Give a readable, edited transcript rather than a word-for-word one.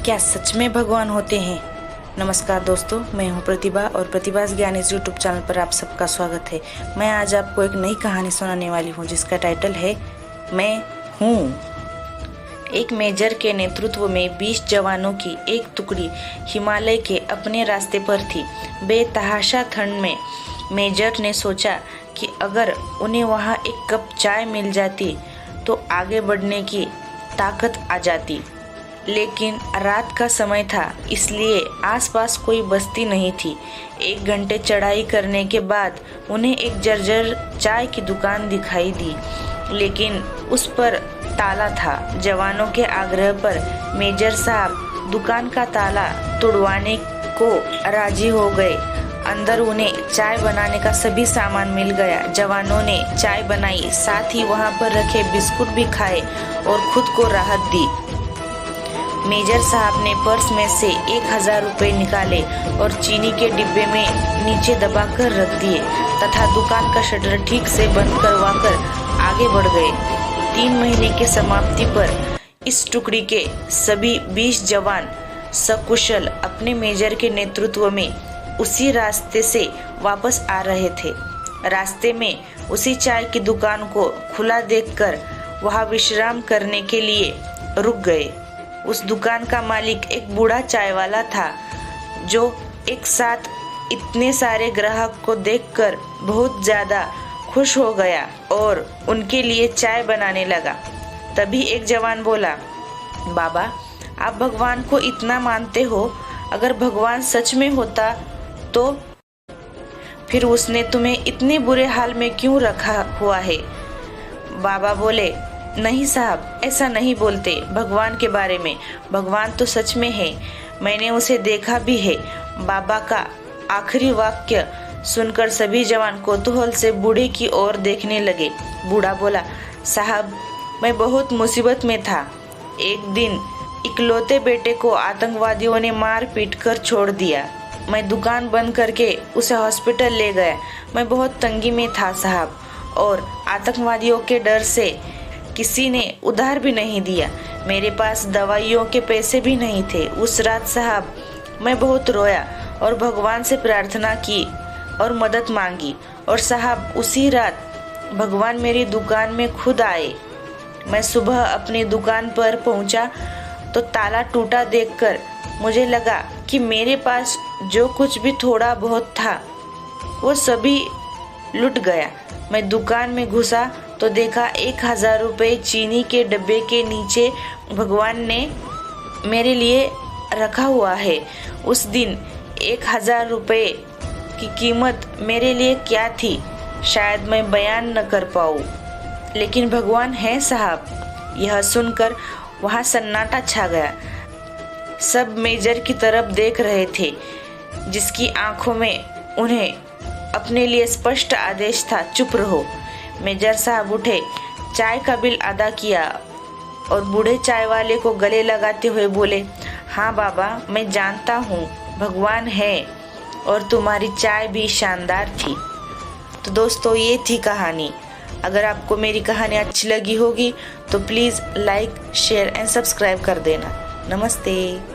क्या सच में भगवान होते हैं? नमस्कार दोस्तों, मैं हूं प्रतिभा और प्रतिभास ज्ञान इस यूट्यूब चैनल पर आप सबका स्वागत है। मैं आज आपको एक नई कहानी सुनाने वाली हूं जिसका टाइटल है मैं हूं। एक मेजर के नेतृत्व में 20 जवानों की एक टुकड़ी हिमालय के अपने रास्ते पर थी। बेतहाशा ठंड में मेजर ने सोचा कि अगर उन्हें वहां एक कप चाय मिल जाती तो आगे बढ़ने की ताकत आ जाती। लेकिन रात का समय था, इसलिए आसपास कोई बस्ती नहीं थी। 1 घंटे चढ़ाई करने के बाद उन्हें एक जर्जर चाय की दुकान दिखाई दी, लेकिन उस पर ताला था। जवानों के आग्रह पर मेजर साहब दुकान का ताला तोड़वाने को राजी हो गए। अंदर उन्हें चाय बनाने का सभी सामान मिल गया। जवानों ने चाय बनाई, साथ ही वहां पर रखे बिस्कुट भी खाए और खुद को राहत दी। मेजर साहब ने पर्स में से 1000 रुपए निकाले और चीनी के डिब्बे में नीचे दबाकर रख दिए तथा दुकान का शटर ठीक से बंद करवाकर आगे बढ़ गए। 3 महीने की समाप्ति पर इस टुकड़ी के सभी 20 जवान सकुशल अपने मेजर के नेतृत्व में उसी रास्ते से वापस आ रहे थे। रास्ते में उसी चाय की दुकान को खुला देखकर वहां विश्राम करने के लिए रुक गए। उस दुकान का मालिक एक बूढ़ा चाय वाला था, जो एक साथ इतने सारे ग्राहक को देखकर बहुत ज्यादा खुश हो गया और उनके लिए चाय बनाने लगा। तभी एक जवान बोला, बाबा, आप भगवान को इतना मानते हो, अगर भगवान सच में होता तो फिर उसने तुम्हें इतने बुरे हाल में क्यों रखा हुआ है? बाबा बोले, नहीं साहब, ऐसा नहीं बोलते भगवान के बारे में। भगवान तो सच में है, मैंने उसे देखा भी है। बाबा का आखिरी वाक्य सुनकर सभी जवान कौतूहल से बूढ़े की ओर देखने लगे। बूढ़ा बोला, साहब, मैं बहुत मुसीबत में था। एक दिन इकलौते बेटे को आतंकवादियों ने मार पीट कर छोड़ दिया। मैं दुकान बंद करके उसे हॉस्पिटल ले गया। मैं बहुत तंगी में था साहब, और आतंकवादियों के डर से किसी ने उधार भी नहीं दिया। मेरे पास दवाइयों के पैसे भी नहीं थे। उस रात साहब मैं बहुत रोया और भगवान से प्रार्थना की और मदद मांगी, और साहब उसी रात भगवान मेरी दुकान में खुद आए। मैं सुबह अपनी दुकान पर पहुंचा तो ताला टूटा देखकर मुझे लगा कि मेरे पास जो कुछ भी थोड़ा बहुत था वो सभी लुट गया। मैं दुकान में घुसा तो देखा 1000 रुपए चीनी के डब्बे के नीचे भगवान ने मेरे लिए रखा हुआ है। उस दिन 1000 रुपए की कीमत मेरे लिए क्या थी, शायद मैं बयान न कर पाऊँ, लेकिन भगवान है साहब। यह सुनकर वहाँ सन्नाटा छा गया। सब मेजर की तरफ देख रहे थे, जिसकी आंखों में उन्हें अपने लिए स्पष्ट आदेश था, चुप रहो। मेजर साहब उठे, चाय का बिल अदा किया और बूढ़े चाय वाले को गले लगाते हुए बोले, हाँ बाबा, मैं जानता हूँ भगवान है और तुम्हारी चाय भी शानदार थी। तो दोस्तों, ये थी कहानी। अगर आपको मेरी कहानी अच्छी लगी होगी तो please like, share and subscribe कर देना। नमस्ते।